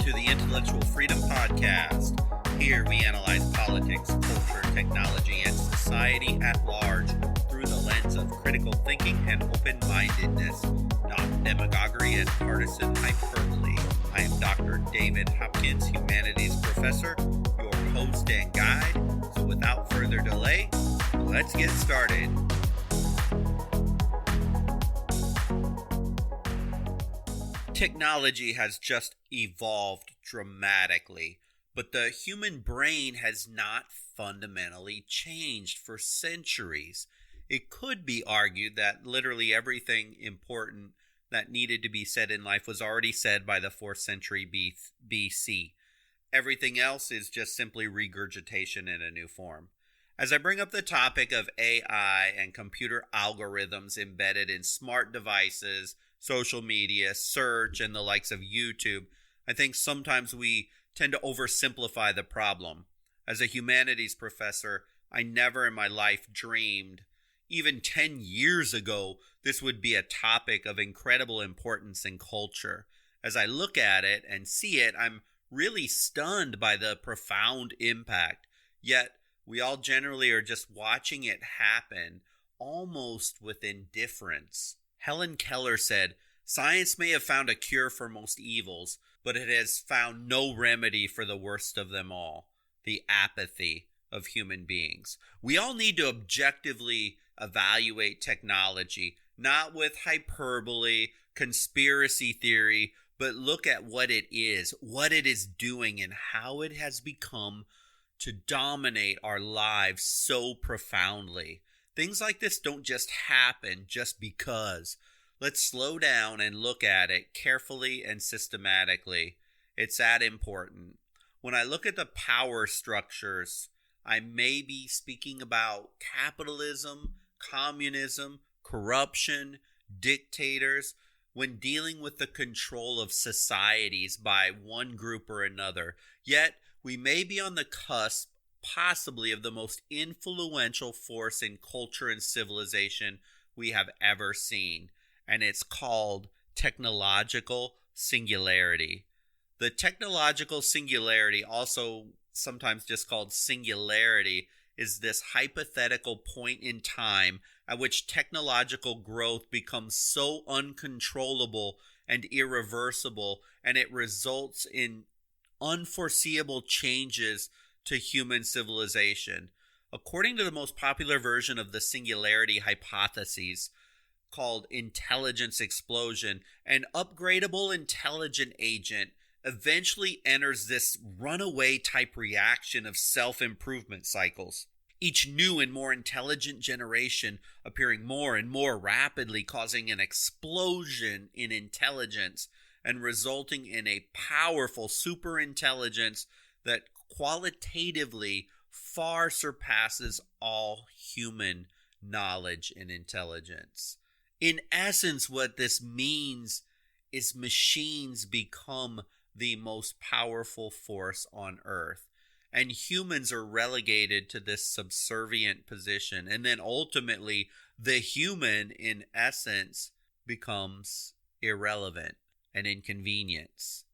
to the Intellectual Freedom Podcast. Here we analyze politics, culture, technology, and society at large through the lens of critical thinking and open-mindedness, not demagoguery and partisan hyperbole. I am Dr. David Hopkins, Humanities Professor, your host and guide. So without further delay, let's get started. Technology has just evolved dramatically, but the human brain has not fundamentally changed for centuries. It could be argued that literally everything important that needed to be said in life was already said by the 4th century BC. Everything else is just simply regurgitation in a new form. As I bring up the topic of AI and computer algorithms embedded in smart devices, social media, search, and the likes of YouTube, I think sometimes we tend to oversimplify the problem. As a humanities professor, I never in my life dreamed, even 10 years ago, this would be a topic of incredible importance in culture. As I look at it and see it, I'm really stunned by the profound impact. Yet, we all generally are just watching it happen, almost with indifference. Helen Keller said, "Science may have found a cure for most evils, but it has found no remedy for the worst of them all, the apathy of human beings." We all need to objectively evaluate technology, not with hyperbole, conspiracy theory, but look at what it is doing, and how it has become to dominate our lives so profoundly. Things like this don't just happen just because. Let's slow down and look at it carefully and systematically. It's that important. When I look at the power structures, I may be speaking about capitalism, communism, corruption, dictators, when dealing with the control of societies by one group or another. Yet, we may be on the cusp possibly of the most influential force in culture and civilization we have ever seen, and it's called technological singularity. The technological singularity, also sometimes just called singularity, is this hypothetical point in time at which technological growth becomes so uncontrollable and irreversible, and it results in unforeseeable changes to human civilization. According to the most popular version of the singularity hypothesis, called intelligence explosion, an upgradable intelligent agent eventually enters this runaway type reaction of self-improvement cycles. Each new and more intelligent generation appearing more and more rapidly, causing an explosion in intelligence and resulting in a powerful superintelligence that qualitatively far surpasses all human knowledge and intelligence. In essence, what this means is machines become the most powerful force on Earth, and humans are relegated to this subservient position, and then ultimately the human, in essence, becomes irrelevant, an inconvenience,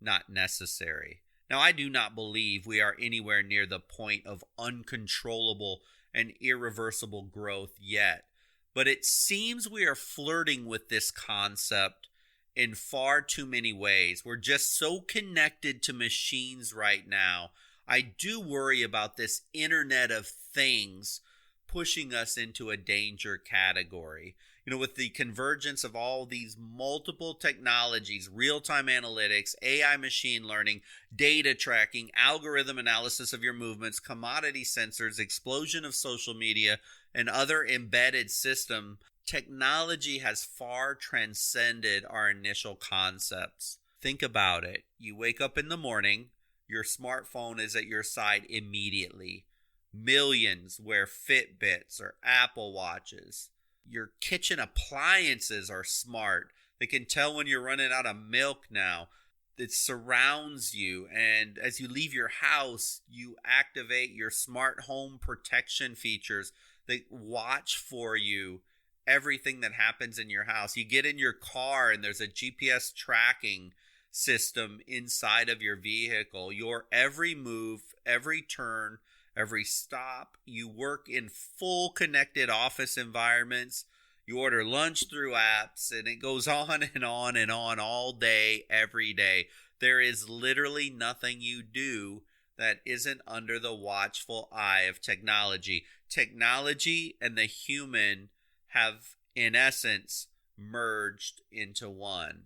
not necessary. Now, I do not believe we are anywhere near the point of uncontrollable and irreversible growth yet, but it seems we are flirting with this concept in far too many ways. We're just so connected to machines right now. I do worry about this Internet of Things pushing us into a danger category. With the convergence of all these multiple technologies, real-time analytics, AI machine learning, data tracking, algorithm analysis of your movements, commodity sensors, explosion of social media, and other embedded system, technology has far transcended our initial concepts. Think about it. You wake up in the morning, your smartphone is at your side immediately. Millions wear Fitbits or Apple Watches. Your kitchen appliances are smart. They can tell when you're running out of milk now. It surrounds you, and as you leave your house, you activate your smart home protection features that watch for you everything that happens in your house. You get in your car and there's a GPS tracking system inside of your vehicle. Your every move, every turn, every stop. You work in full connected office environments. You order lunch through apps, and it goes on and on and on all day, every day. There is literally nothing you do that isn't under the watchful eye of technology. Technology and the human have, in essence, merged into one.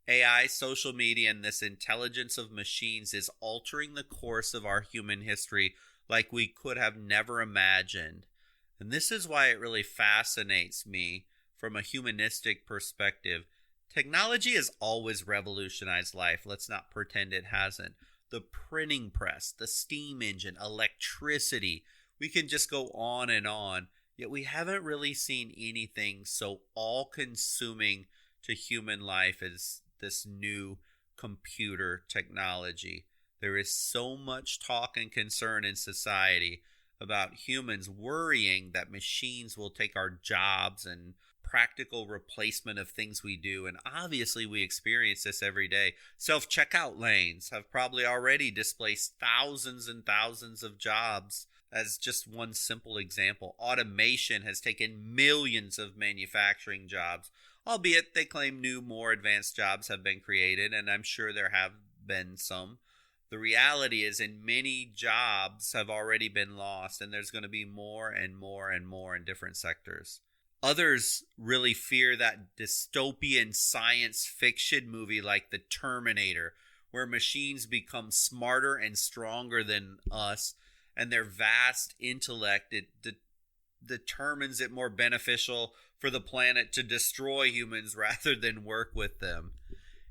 AI, social media, and this intelligence of machines is altering the course of our human history like we could have never imagined. And this is why it really fascinates me from a humanistic perspective. Technology has always revolutionized life. Let's not pretend it hasn't. The printing press, the steam engine, electricity. We can just go on and on. Yet we haven't really seen anything so all-consuming to human life as this new computer technology. There is so much talk and concern in society about humans worrying that machines will take our jobs and practical replacement of things we do. And obviously we experience this every day. Self-checkout lanes have probably already displaced thousands and thousands of jobs. As just one simple example, automation has taken millions of manufacturing jobs, albeit they claim new, more advanced jobs have been created, and I'm sure there have been some. The reality is, in many jobs have already been lost, and there's going to be more and more and more in different sectors. Others really fear that dystopian science fiction movie like The Terminator, where machines become smarter and stronger than us, and their vast intellect determines it more beneficial for the planet to destroy humans rather than work with them.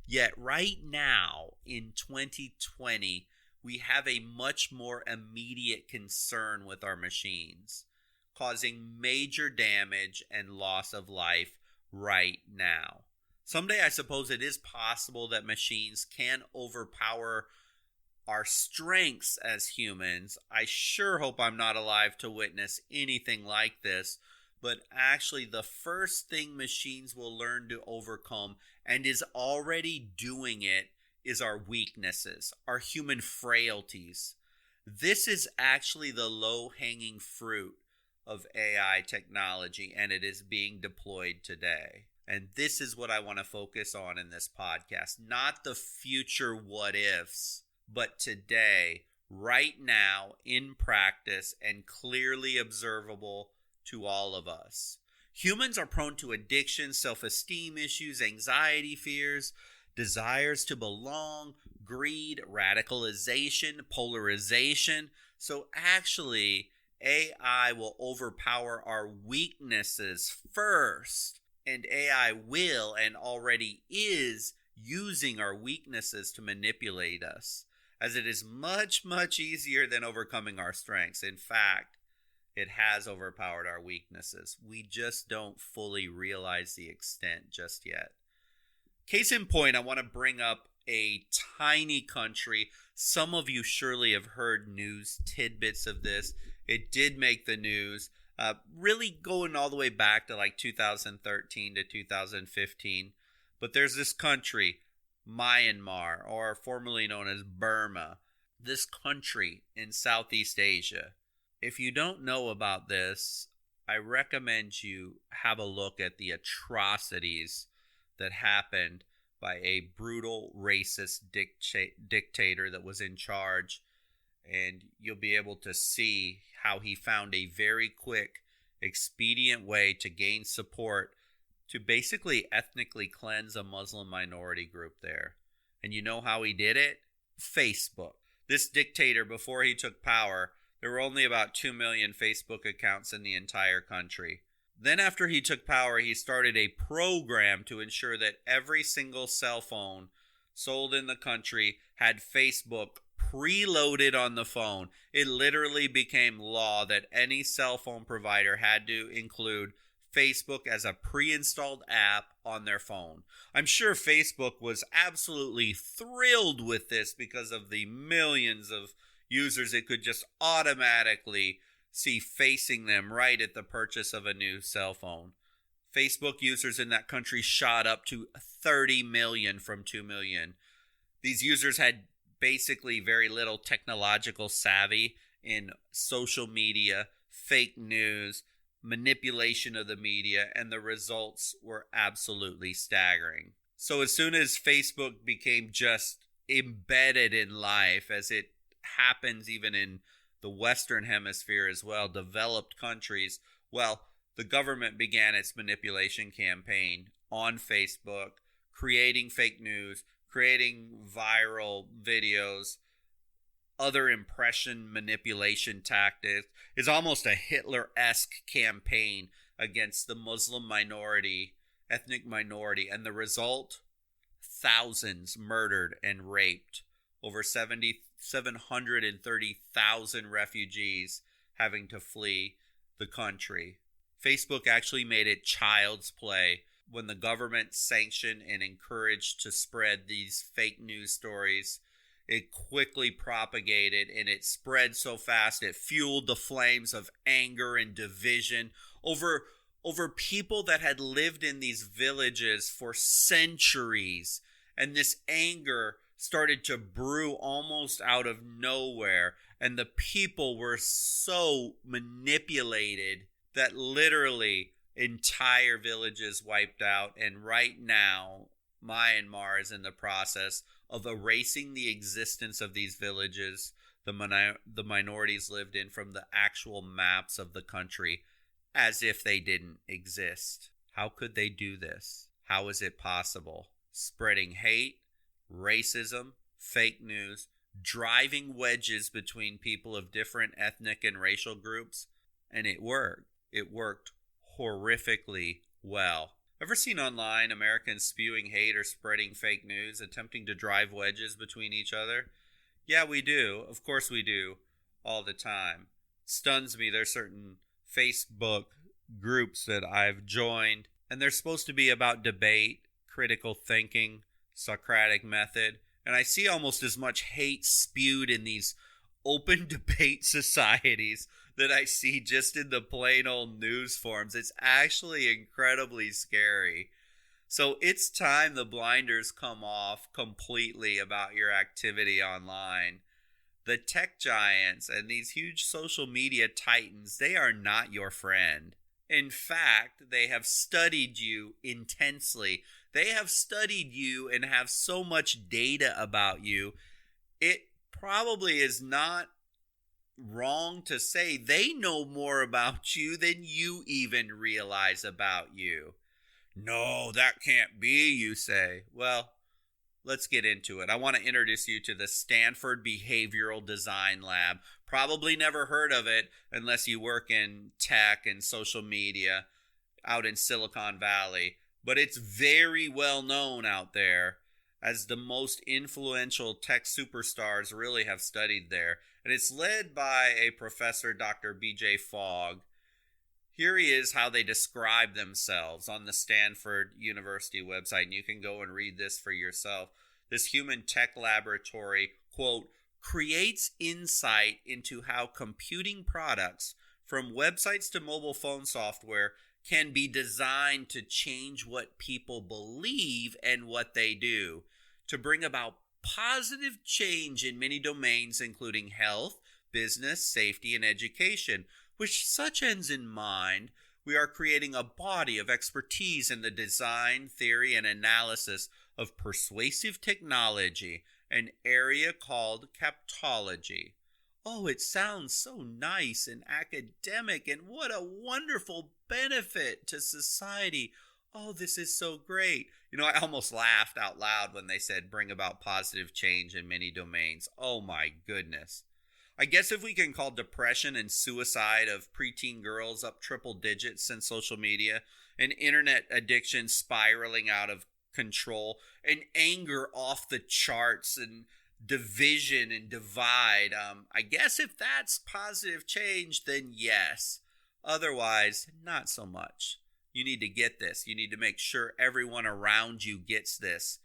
Yet right now, in 2020, we have a much more immediate concern with our machines, causing major damage and loss of life right now. Someday, I suppose it is possible that machines can overpower our strengths as humans. I sure hope I'm not alive to witness anything like this. But actually, the first thing machines will learn to overcome, and is already doing it, is our weaknesses, our human frailties. This is actually the low-hanging fruit of AI technology, and it is being deployed today. And this is what I want to focus on in this podcast. Not the future what-ifs, but today, right now, in practice, and clearly observable to all of us. Humans are prone to addiction, self-esteem issues, anxiety, fears, desires to belong, greed, radicalization, polarization. So actually, AI will overpower our weaknesses first, and AI will and already is using our weaknesses to manipulate us, as it is much, much easier than overcoming our strengths. In fact, it has overpowered our weaknesses. We just don't fully realize the extent just yet. Case in point, I want to bring up a tiny country. Some of you surely have heard news tidbits of this. It did make the news, really going all the way back to like 2013 to 2015. But there's this country, Myanmar, or formerly known as Burma. This country in Southeast Asia. If you don't know about this, I recommend you have a look at the atrocities that happened by a brutal, racist dictator that was in charge, and you'll be able to see how he found a very quick, expedient way to gain support to basically ethnically cleanse a Muslim minority group there. And you know how he did it? Facebook. This dictator, before he took power, there were only about 2 million Facebook accounts in the entire country. Then after he took power, he started a program to ensure that every single cell phone sold in the country had Facebook preloaded on the phone. It literally became law that any cell phone provider had to include Facebook as a pre-installed app on their phone. I'm sure Facebook was absolutely thrilled with this because of the millions of users it could just automatically see facing them right at the purchase of a new cell phone. Facebook users in that country shot up to 30 million from 2 million. These users had basically very little technological savvy in social media, fake news, manipulation of the media, and the results were absolutely staggering. So as soon as Facebook became just embedded in life, as it happens even in the Western Hemisphere as well, developed countries, well, the government began its manipulation campaign on Facebook, creating fake news, creating viral videos, other impression manipulation tactics. It's almost a Hitler-esque campaign against the Muslim minority, ethnic minority, and the result, thousands murdered and raped, over 730,000 refugees having to flee the country. Facebook actually made it child's play when the government sanctioned and encouraged to spread these fake news stories. It quickly propagated, and it spread so fast it fueled the flames of anger and division over people that had lived in these villages for centuries. And this anger started to brew almost out of nowhere, and the people were so manipulated that literally entire villages wiped out. And right now, Myanmar is in the process of erasing the existence of these villages the minorities lived in from the actual maps of the country, as if they didn't exist. How could they do this? How is it possible? Spreading hate, racism, fake news, driving wedges between people of different ethnic and racial groups, and it worked. It worked horrifically well. Ever seen online Americans spewing hate or spreading fake news, attempting to drive wedges between each other? Yeah, we do. Of course we do. All the time. Stuns me. There's certain Facebook groups that I've joined, and they're supposed to be about debate, critical thinking, Socratic method, and I see almost as much hate spewed in these open debate societies that I see just in the plain old news forums. It's actually incredibly scary. So it's time the blinders come off completely about your activity online. The tech giants and these huge social media titans, they are not your friend. In fact, they have studied you intensely. They have studied you and have so much data about you. It probably is not wrong to say they know more about you than you even realize about you. No, that can't be, you say. Well, let's get into it. I want to introduce you to the Stanford Behavioral Design Lab. Probably never heard of it unless you work in tech and social media out in Silicon Valley. But it's very well known out there, as the most influential tech superstars really have studied there. And it's led by a professor, Dr. B.J. Fogg. Here he is how they describe themselves on the Stanford University website, and you can go and read this for yourself. This human tech laboratory, quote, creates insight into how computing products, from websites to mobile phone software, can be designed to change what people believe and what they do, to bring about positive change in many domains, including health, business, safety, and education. With such ends in mind, we are creating a body of expertise in the design, theory, and analysis of persuasive technology, an area called captology. Oh, it sounds so nice and academic, and what a wonderful benefit to society. Oh, this is so great. You know, I almost laughed out loud when they said bring about positive change in many domains. Oh my goodness. I guess if we can call depression and suicide of preteen girls up triple digits since social media, and internet addiction spiraling out of control, and anger off the charts, and division and divide, I guess if that's positive change, then yes. Otherwise, not so much. You need to get this. You need to make sure everyone around you gets this.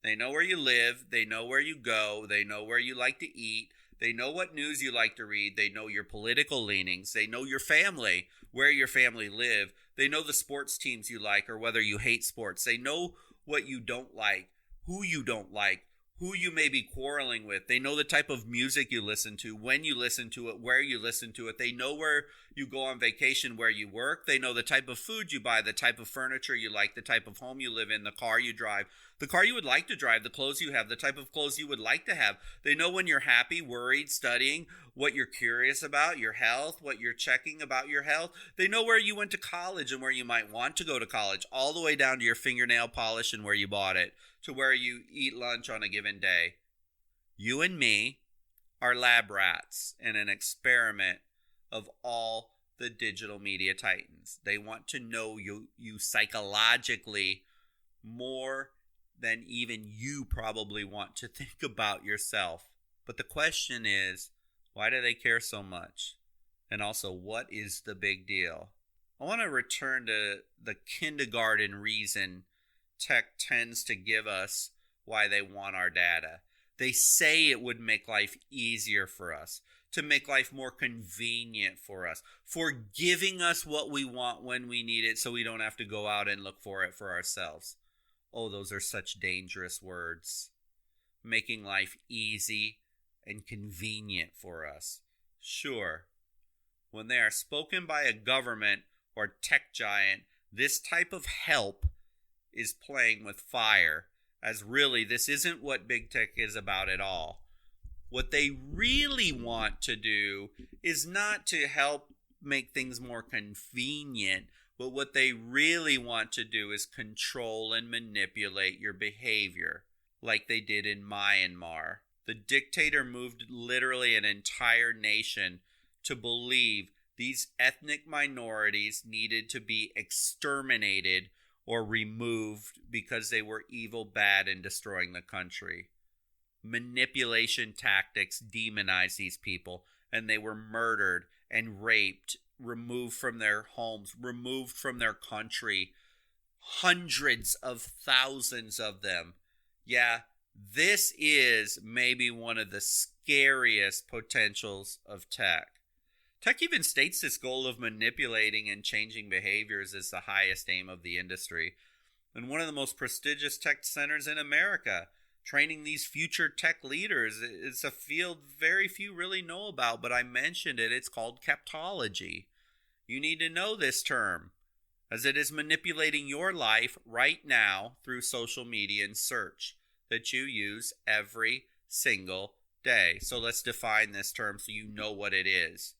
They know where you live. They know where you go. They know where you like to eat. They know what news you like to read. They know your political leanings. They know your family, where your family live. They know the sports teams you like or whether you hate sports. They know what you don't like, who you don't like, who you may be quarreling with. They know the type of music you listen to, when you listen to it, where you listen to it. They know where you go on vacation, where you work. They know the type of food you buy, the type of furniture you like, the type of home you live in, the car you drive, the car you would like to drive, the clothes you have, the type of clothes you would like to have. They know when you're happy, worried, studying, what you're curious about, your health, what you're checking about your health. They know where you went to college and where you might want to go to college, all the way down to your fingernail polish and where you bought it, to where you eat lunch on a given day. You and me are lab rats in an experiment of all the digital media titans. They want to know you psychologically more than even you probably want to think about yourself. But the question is, why do they care so much? And also, what is the big deal? I want to return to the kindergarten reason tech tends to give us why they want our data. They say it would make life easier for us, to make life more convenient for us, for giving us what we want when we need it so we don't have to go out and look for it for ourselves. Oh, those are such dangerous words. Making life easy and convenient for us. Sure, when they are spoken by a government or tech giant, this type of help is playing with fire, as really this isn't what big tech is about at all. What they really want to do is not to help make things more convenient, but what they really want to do is control and manipulate your behavior, like they did in Myanmar. The dictator moved literally an entire nation to believe these ethnic minorities needed to be exterminated or removed because they were evil, bad, and destroying the country. Manipulation tactics demonized these people, and they were murdered and raped, removed from their homes, removed from their country. Hundreds of thousands of them. Yeah, this is maybe one of the scariest potentials of tech. Tech even states this goal of manipulating and changing behaviors is the highest aim of the industry. And one of the most prestigious tech centers in America, training these future tech leaders, is a field very few really know about, but I mentioned it. It's called captology. You need to know this term, as it is manipulating your life right now through social media and search that you use every single day. So let's define this term so you know what it is.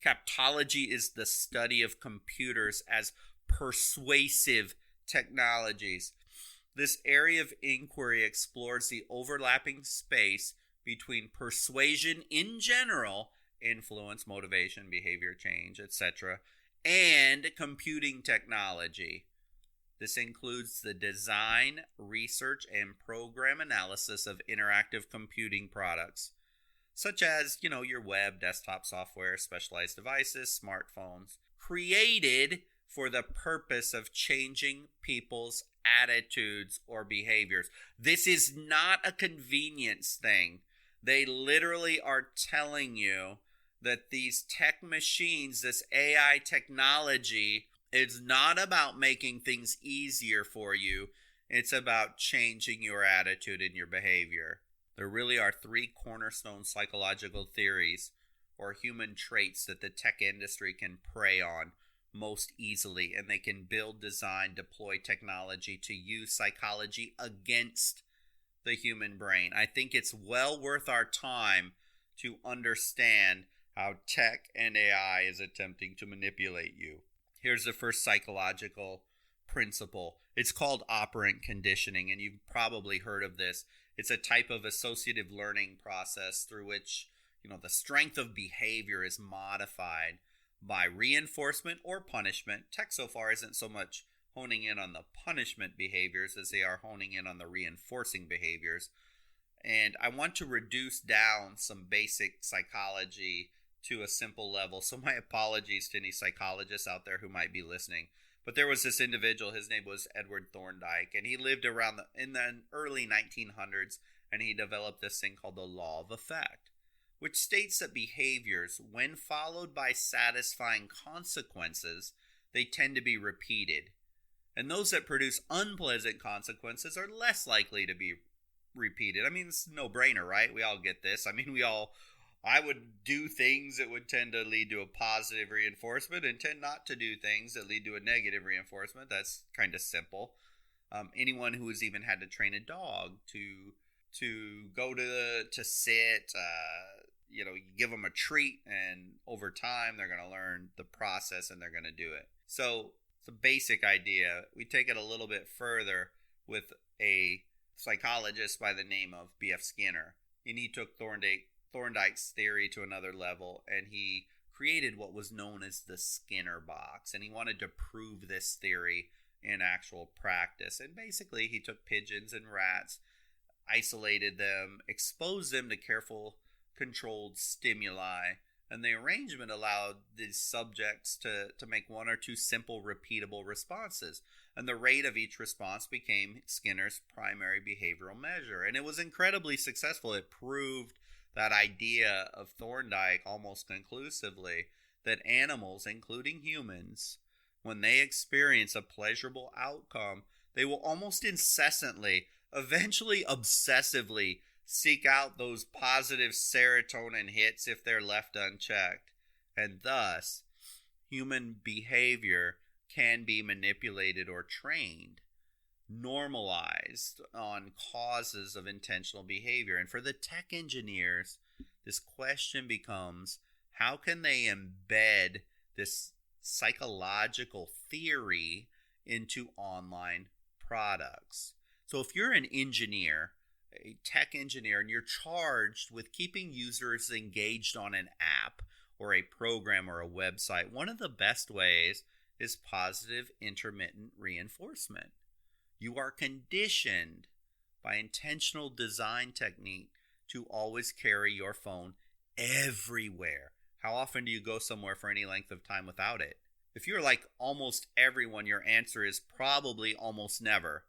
Captology is the study of computers as persuasive technologies. This area of inquiry explores the overlapping space between persuasion in general, influence, motivation, behavior change, etc., and computing technology. This includes the design, research, and program analysis of interactive computing products, such as, your web, desktop software, specialized devices, smartphones, created for the purpose of changing people's attitudes or behaviors. This is not a convenience thing. They literally are telling you that these tech machines, this AI technology, is not about making things easier for you. It's about changing your attitude and your behavior. There really are three cornerstone psychological theories or human traits that the tech industry can prey on most easily, and they can build, design, deploy technology to use psychology against the human brain. I think it's well worth our time to understand how tech and AI is attempting to manipulate you. Here's the first psychological principle. It's called operant conditioning, and you've probably heard of this. It's a type of associative learning process through which, the strength of behavior is modified by reinforcement or punishment. Tech so far isn't so much honing in on the punishment behaviors as they are honing in on the reinforcing behaviors. And I want to reduce down some basic psychology to a simple level. So my apologies to any psychologists out there who might be listening. But there was this individual, his name was Edward Thorndike, and he lived around in the early 1900s, and he developed this thing called the law of effect, which states that behaviors, when followed by satisfying consequences, they tend to be repeated. And those that produce unpleasant consequences are less likely to be repeated. I mean, it's a no-brainer, right? We all get this. I mean, I would do things that would tend to lead to a positive reinforcement and tend not to do things that lead to a negative reinforcement. That's kind of simple. Anyone who has even had to train a dog to go to sit, you give them a treat, and over time they're going to learn the process and they're going to do it. So it's a basic idea. We take it a little bit further with a psychologist by the name of B.F. Skinner, and he took Thorndike's theory to another level, and he created what was known as the Skinner box, and he wanted to prove this theory in actual practice. And basically he took pigeons and rats, isolated them, exposed them to careful controlled stimuli, and the arrangement allowed these subjects to make one or two simple repeatable responses, and the rate of each response became Skinner's primary behavioral measure. And it was incredibly successful. It proved that idea of Thorndike almost conclusively, that animals, including humans, when they experience a pleasurable outcome, they will almost incessantly, eventually obsessively, seek out those positive serotonin hits if they're left unchecked. And thus, human behavior can be manipulated or trained, normalized on causes of intentional behavior. And for the tech engineers, this question becomes, how can they embed this psychological theory into online products? So if you're an engineer, a tech engineer, and you're charged with keeping users engaged on an app or a program or a website, one of the best ways is positive intermittent reinforcement. You are conditioned by intentional design technique to always carry your phone everywhere. How often do you go somewhere for any length of time without it? If you're like almost everyone, your answer is probably almost never.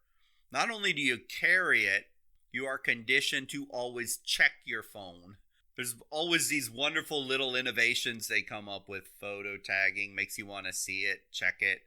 Not only do you carry it, you are conditioned to always check your phone. There's always these wonderful little innovations they come up with. Photo tagging makes you want to see it, check it.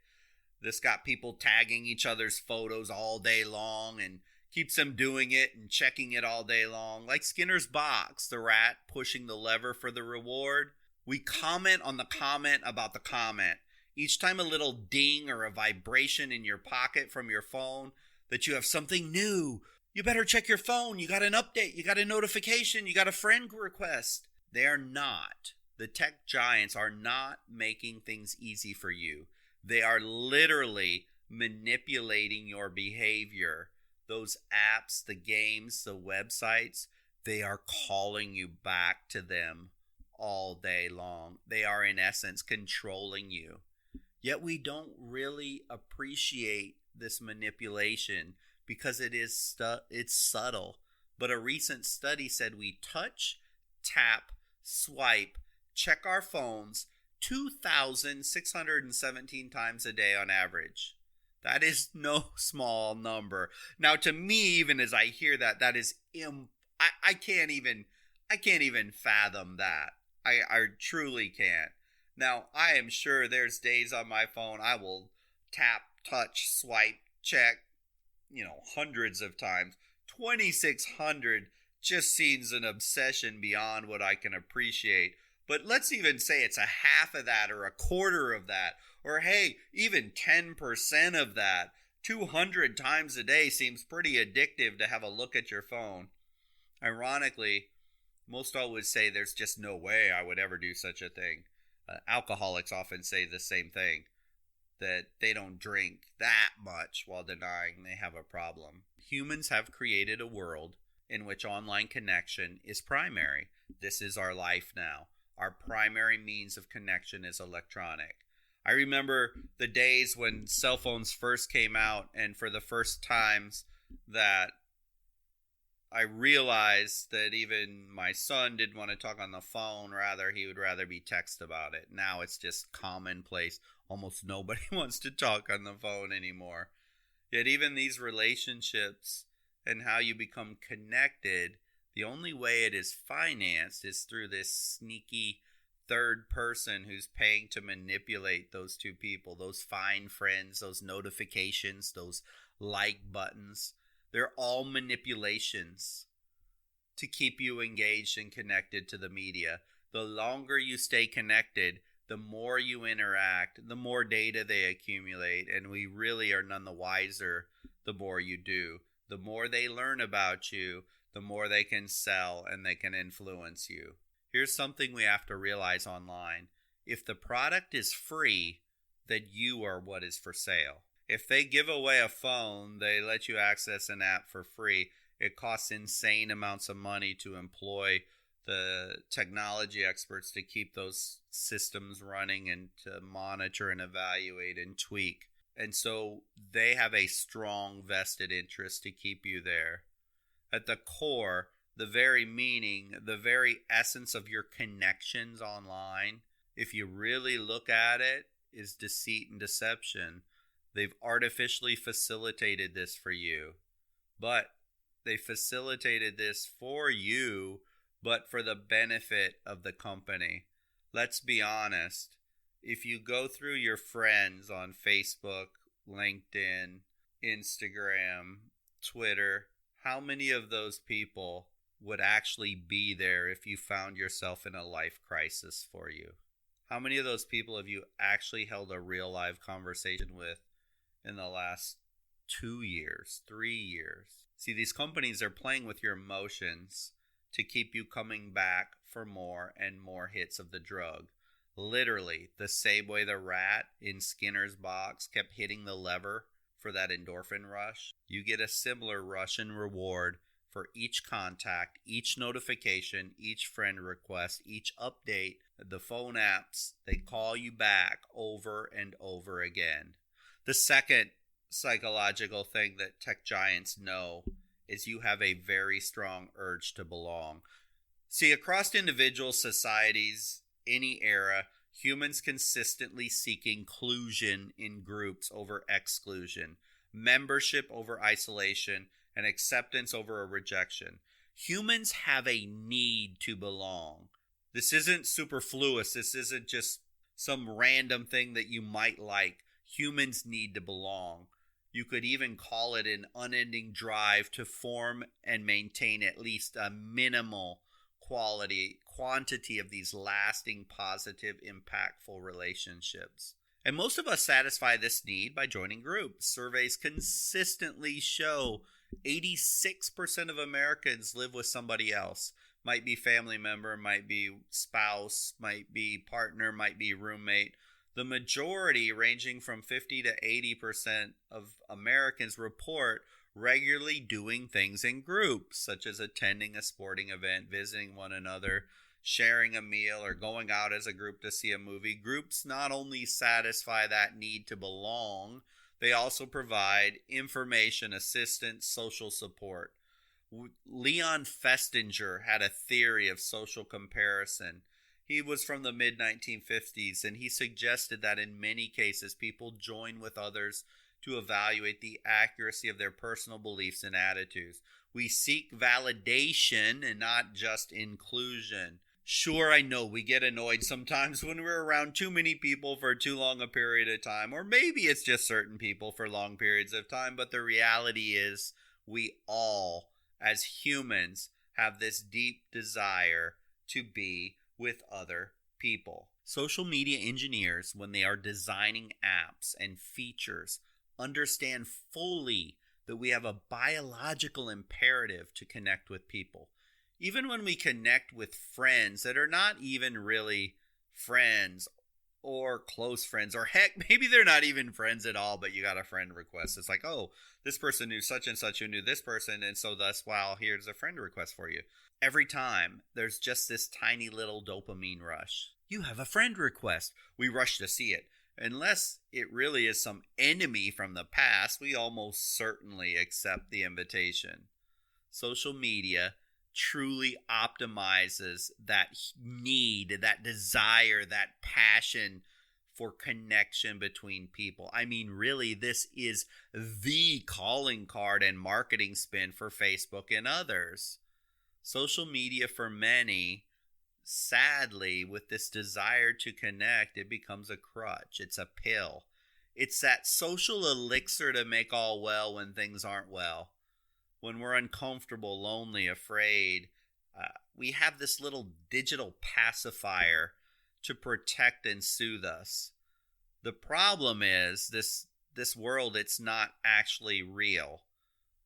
This got people tagging each other's photos all day long and keeps them doing it and checking it all day long. Like Skinner's box, the rat pushing the lever for the reward. We comment on the comment about the comment. Each time a little ding or a vibration in your pocket from your phone that you have something new, you better check your phone. You got an update. You got a notification. You got a friend request. They are not. The tech giants are not making things easy for you. They are literally manipulating your behavior. Those apps, the games, the websites, they are calling you back to them all day long. They are, in essence, controlling you. Yet we don't really appreciate this manipulation because it's subtle. But a recent study said we touch, tap, swipe, check our phones 2,617 times a day on average. That is no small number. Now, to me, even as I hear that, that is I can't even fathom that. I truly can't. Now, I am sure there's days on my phone I will tap, touch, swipe, check, hundreds of times. 2,600 just seems an obsession beyond what I can appreciate. But let's even say it's a half of that or a quarter of that, or hey, even 10% of that. 200 times a day seems pretty addictive to have a look at your phone. Ironically, most always say there's just no way I would ever do such a thing. Alcoholics often say the same thing, that they don't drink that much while denying they have a problem. Humans have created a world in which online connection is primary. This is our life now. Our primary means of connection is electronic. I remember the days when cell phones first came out, and for the first times that I realized that even my son didn't want to talk on the phone. He would rather be text about it. Now it's just commonplace. Almost nobody wants to talk on the phone anymore. Yet even these relationships and how you become connected, the only way it is financed is through this sneaky third person who's paying to manipulate those two people, those fine friends, those notifications, those like buttons. They're all manipulations to keep you engaged and connected to the media. The longer you stay connected, the more you interact, the more data they accumulate, and we really are none the wiser the more you do. The more they learn about you, the more they can sell and they can influence you. Here's something we have to realize online. If the product is free, then you are what is for sale. If they give away a phone, they let you access an app for free. It costs insane amounts of money to employ the technology experts to keep those systems running and to monitor and evaluate and tweak. And so they have a strong vested interest to keep you there. At the core, the very meaning, the very essence of your connections online, if you really look at it, is deceit and deception. They've artificially facilitated this for you. But they facilitated this for you, but for the benefit of the company. Let's be honest. If you go through your friends on Facebook, LinkedIn, Instagram, Twitter, how many of those people would actually be there if you found yourself in a life crisis for you? How many of those people have you actually held a real live conversation with in the last 2 years, 3 years? See, these companies are playing with your emotions to keep you coming back for more and more hits of the drug. Literally, the same way the rat in Skinner's box kept hitting the lever for that endorphin rush, you get a similar rush and reward for each contact, each notification, each friend request, each update. The phone apps, they call you back over and over again. The second psychological thing that tech giants know is you have a very strong urge to belong. See, across individual societies, any era, humans consistently seek inclusion in groups over exclusion, membership over isolation, and acceptance over a rejection. Humans have a need to belong. This isn't superfluous. This isn't just some random thing that you might like. Humans need to belong. You could even call it an unending drive to form and maintain at least a minimal quantity of these lasting, positive, impactful relationships. And most of us satisfy this need by joining groups. Surveys consistently show 86% of Americans live with somebody else. Might be family member, might be spouse, might be partner, might be roommate. The majority, ranging from 50 to 80% of Americans, report regularly doing things in groups, such as attending a sporting event, visiting one another, sharing a meal, or going out as a group to see a movie. Groups not only satisfy that need to belong, they also provide information, assistance, social support. Leon Festinger had a theory of social comparison. He was from the mid-1950s, and he suggested that in many cases, people join with others to evaluate the accuracy of their personal beliefs and attitudes. We seek validation and not just inclusion. Sure, I know we get annoyed sometimes when we're around too many people for too long a period of time, or maybe it's just certain people for long periods of time, but the reality is we all, as humans, have this deep desire to be with other people. Social media engineers, when they are designing apps and features, understand fully that we have a biological imperative to connect with people. Even when we connect with friends that are not even really friends or close friends, or heck, maybe they're not even friends at all, but you got a friend request. It's like, oh, this person knew such and such who knew this person, and so thus, wow, here's a friend request for you. Every time, there's just this tiny little dopamine rush. You have a friend request. We rush to see it. Unless it really is some enemy from the past, we almost certainly accept the invitation. Social media truly optimizes that need, that desire, that passion for connection between people. I mean, really, this is the calling card and marketing spin for Facebook and others. Social media for many, sadly, with this desire to connect, it becomes a crutch. It's a pill. It's that social elixir to make all well when things aren't well. when we're uncomfortable, lonely, afraid, we have this little digital pacifier to protect and soothe us. The problem is this world, it's not actually real.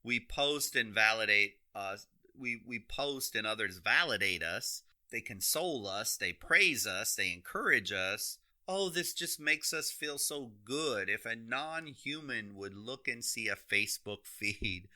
We post and validate us. We post and others validate us. They console us. They praise us. They encourage us. Oh, this just makes us feel so good. If a non-human would look and see a Facebook feed,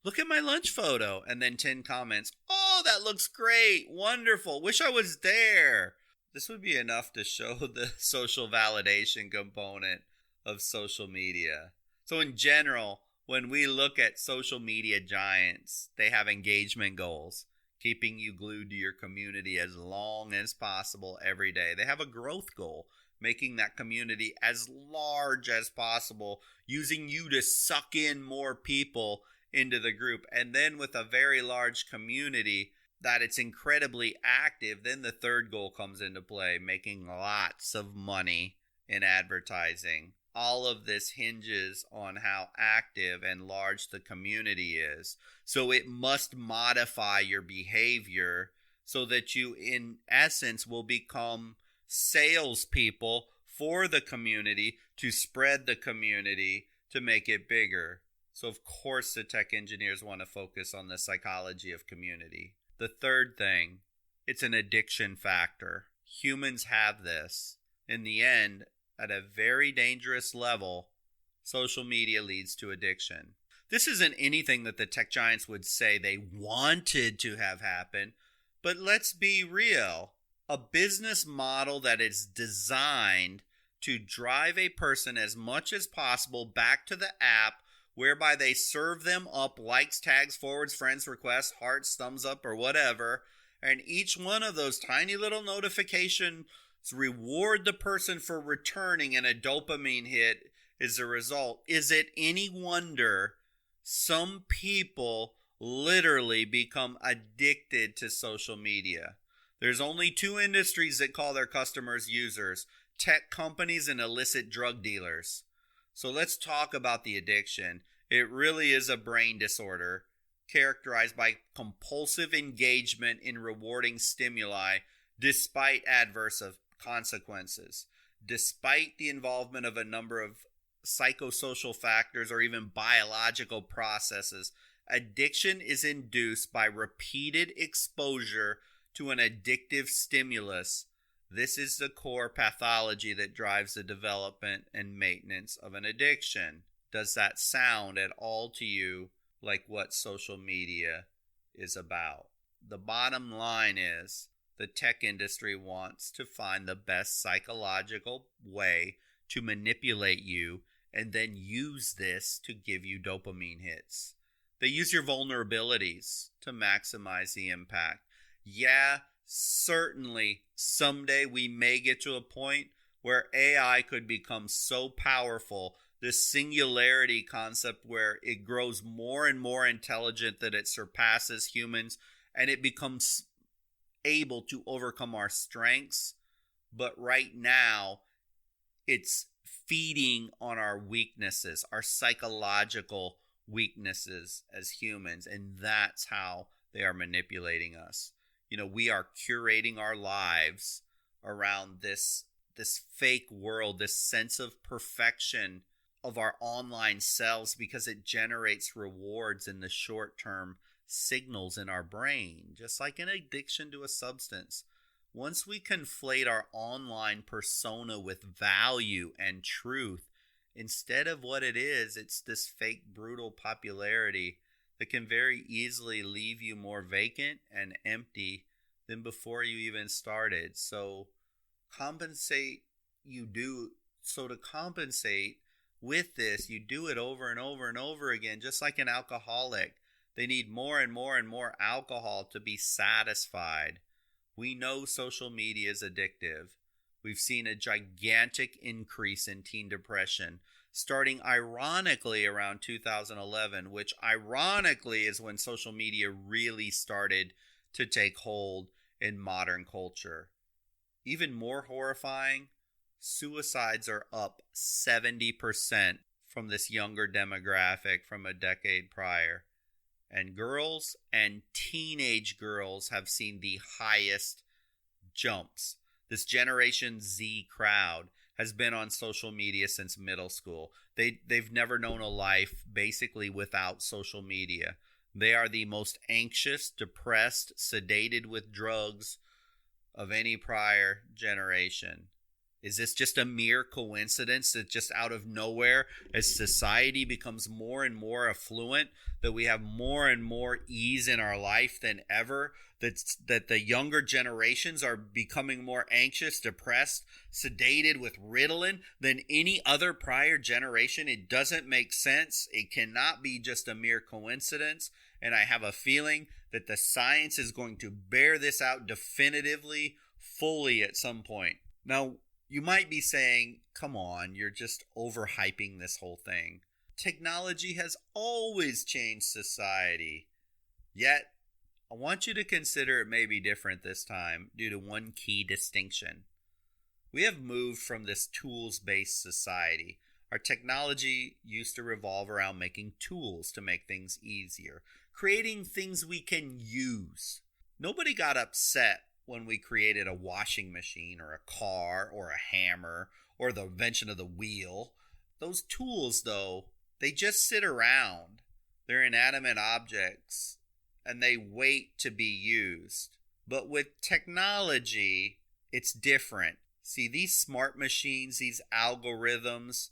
look at my lunch photo, and then 10 comments. Oh, that looks great. Wonderful. Wish I was there. This would be enough to show the social validation component of social media. So in general, when we look at social media giants, they have engagement goals, keeping you glued to your community as long as possible every day. They have a growth goal, making that community as large as possible, using you to suck in more people into the group. And then with a very large community that it's incredibly active, then the third goal comes into play, making lots of money in advertising. All of this hinges on how active and large the community is. So it must modify your behavior so that you, in essence, will become salespeople for the community to spread the community to make it bigger. So of course the tech engineers want to focus on the psychology of community. The third thing, it's an addiction factor. Humans have this. In the end, at a very dangerous level, social media leads to addiction. This isn't anything that the tech giants would say they wanted to have happen, but let's be real. A business model that is designed to drive a person as much as possible back to the app, whereby they serve them up likes, tags, forwards, friends, requests, hearts, thumbs up, or whatever. And each one of those tiny little notifications reward the person for returning, and a dopamine hit is the result. Is it any wonder some people literally become addicted to social media? There's only two industries that call their customers users: tech companies and illicit drug dealers. So let's talk about the addiction. It really is a brain disorder characterized by compulsive engagement in rewarding stimuli despite adverse consequences, despite the involvement of a number of psychosocial factors or even biological processes. Addiction is induced by repeated exposure to an addictive stimulus. This is the core pathology that drives the development and maintenance of an addiction. Does that sound at all to you like what social media is about? The bottom line is the tech industry wants to find the best psychological way to manipulate you and then use this to give you dopamine hits. They use your vulnerabilities to maximize the impact. Yeah, certainly someday we may get to a point where AI could become so powerful, this singularity concept where it grows more and more intelligent that it surpasses humans and it becomes able to overcome our strengths. But right now, it's feeding on our weaknesses, our psychological weaknesses as humans, and that's how they are manipulating us. We are curating our lives around this fake world, this sense of perfection of our online selves, because it generates rewards in the short term signals in our brain, just like an addiction to a substance. Once we conflate our online persona with value and truth, instead of what it is, it's this fake, brutal popularity that can very easily leave you more vacant and empty than before you even started. So to compensate with this, you do it over and over and over again, just like an alcoholic. They need more and more and more alcohol to be satisfied. We know social media is addictive. We've seen a gigantic increase in teen depression, starting ironically around 2011, which ironically is when social media really started to take hold in modern culture. Even more horrifying, suicides are up 70% from this younger demographic from a decade prior. And girls and teenage girls have seen the highest jumps. This Generation Z crowd has been on social media since middle school. They've never known a life basically without social media. They are the most anxious, depressed, sedated with drugs of any prior generation. Is this just a mere coincidence that just out of nowhere, as society becomes more and more affluent, that we have more and more ease in our life than ever, that the younger generations are becoming more anxious, depressed, sedated with Ritalin than any other prior generation? It doesn't make sense. It cannot be just a mere coincidence. And I have a feeling that the science is going to bear this out definitively, fully at some point. Now, you might be saying, come on, you're just overhyping this whole thing. Technology has always changed society. Yet, I want you to consider it may be different this time due to one key distinction. We have moved from this tools-based society. Our technology used to revolve around making tools to make things easier, creating things we can use. Nobody got upset when we created a washing machine or a car or a hammer or the invention of the wheel. Those tools, though, they just sit around. They're inanimate objects and they wait to be used. But with technology, it's different. See, these smart machines, these algorithms,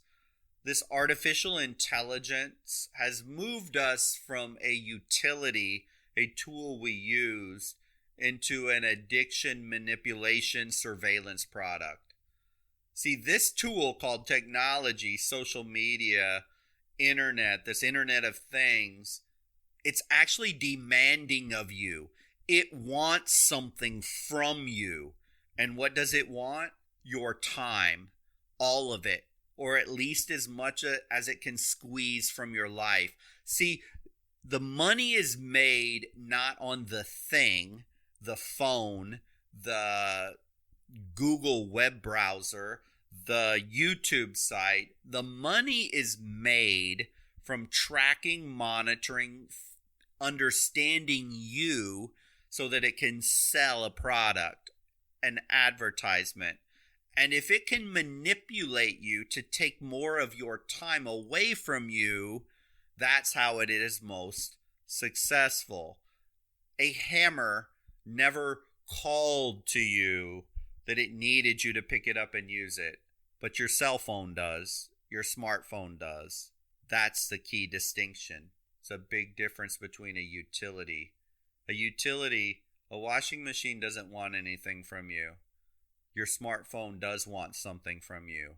this artificial intelligence has moved us from a utility, a tool we use, into an addiction, manipulation, surveillance product. See, this tool called technology, social media, internet, this Internet of Things, it's actually demanding of you. It wants something from you. And what does it want? Your time. All of it. Or at least as much as it can squeeze from your life. See, the money is made not on the thing, the phone, the Google web browser, the YouTube site. The money is made from tracking, monitoring, understanding you so that it can sell a product, an advertisement. And if it can manipulate you to take more of your time away from you, that's how it is most successful. A hammer never called to you that it needed you to pick it up and use it. But your cell phone does. Your smartphone does. That's the key distinction. It's a big difference between a utility. A washing machine doesn't want anything from you. Your smartphone does want something from you.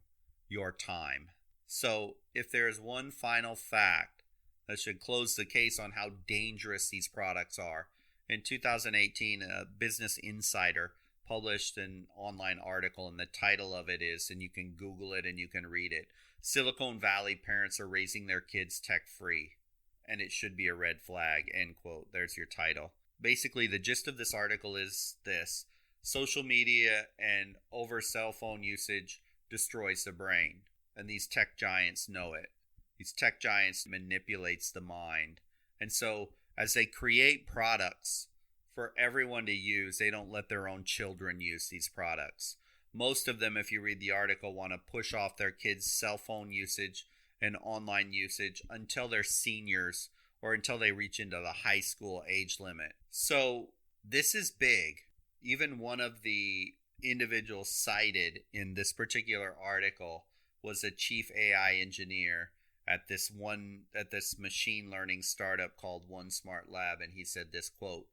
Your time. So, if there is one final fact that should close the case on how dangerous these products are, in 2018, Business Insider published an online article, and the title of it is, and you can Google it and you can read it, Silicon Valley Parents Are Raising Their Kids Tech-Free, and it should be a red flag, end quote. There's your title. Basically, the gist of this article is this. Social media and over cell phone usage destroys the brain, and these tech giants know it. These tech giants manipulates the mind. And so, as they create products for everyone to use, they don't let their own children use these products. Most of them, if you read the article, want to push off their kids' cell phone usage and online usage until they're seniors or until they reach into the high school age limit. So this is big. Even one of the individuals cited in this particular article was a chief AI engineer at this machine learning startup called One Smart Lab, and he said this quote,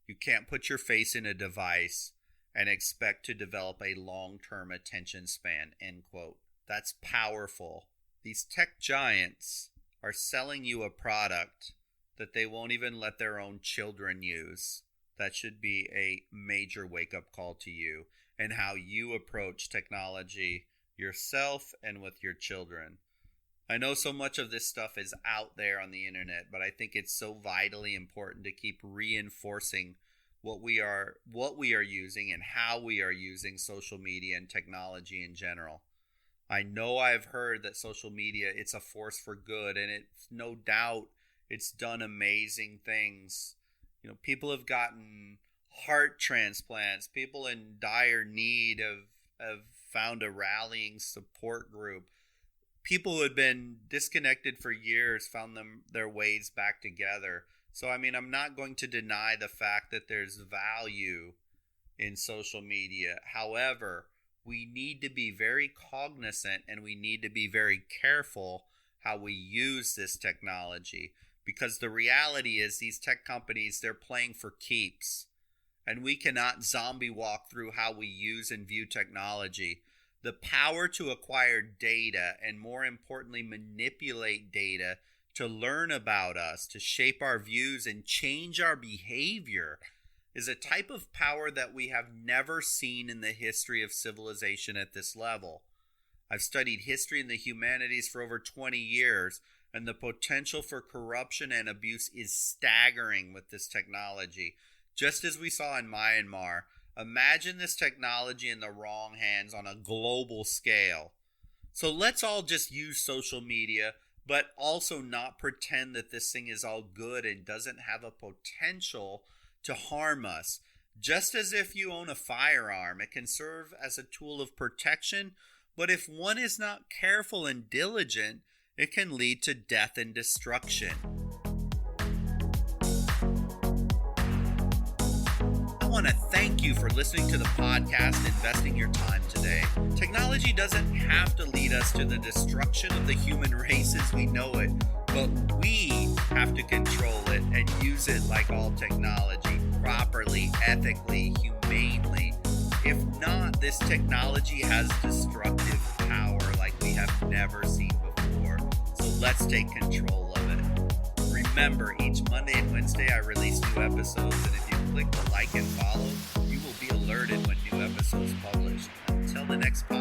"You can't put your face in a device and expect to develop a long-term attention span," end quote. That's powerful. These tech giants are selling you a product that they won't even let their own children use. That should be a major wake-up call to you and how you approach technology yourself and with your children. I know so much of this stuff is out there on the internet, but I think it's so vitally important to keep reinforcing what we are using and how we are using social media and technology in general. I know I've heard that social media, it's a force for good, and it's no doubt It's done amazing things. People have gotten heart transplants. People in dire need have found a rallying support group. People who had been disconnected for years found their ways back together. So, I'm not going to deny the fact that there's value in social media. However, we need to be very cognizant and we need to be very careful how we use this technology, because the reality is these tech companies, they're playing for keeps, and we cannot zombie walk through how we use and view technology. The power to acquire data and, more importantly, manipulate data to learn about us, to shape our views and change our behavior is a type of power that we have never seen in the history of civilization at this level. I've studied history and the humanities for over 20 years, and the potential for corruption and abuse is staggering with this technology. Just as we saw in Myanmar, imagine this technology in the wrong hands on a global scale. So let's all just use social media, but also not pretend that this thing is all good and doesn't have a potential to harm us. Just as if you own a firearm, it can serve as a tool of protection, but if one is not careful and diligent, it can lead to death and destruction. I want to thank you for listening to the podcast, investing your time today. Technology doesn't have to lead us to the destruction of the human race as we know it, but we have to control it and use it like all technology, properly, ethically, humanely. If not, this technology has destructive power like we have never seen before. So let's take control of it. Remember, each Monday and Wednesday I release new episodes, and if you click the like and follow, you will be alerted when new episodes publish. Until the next podcast.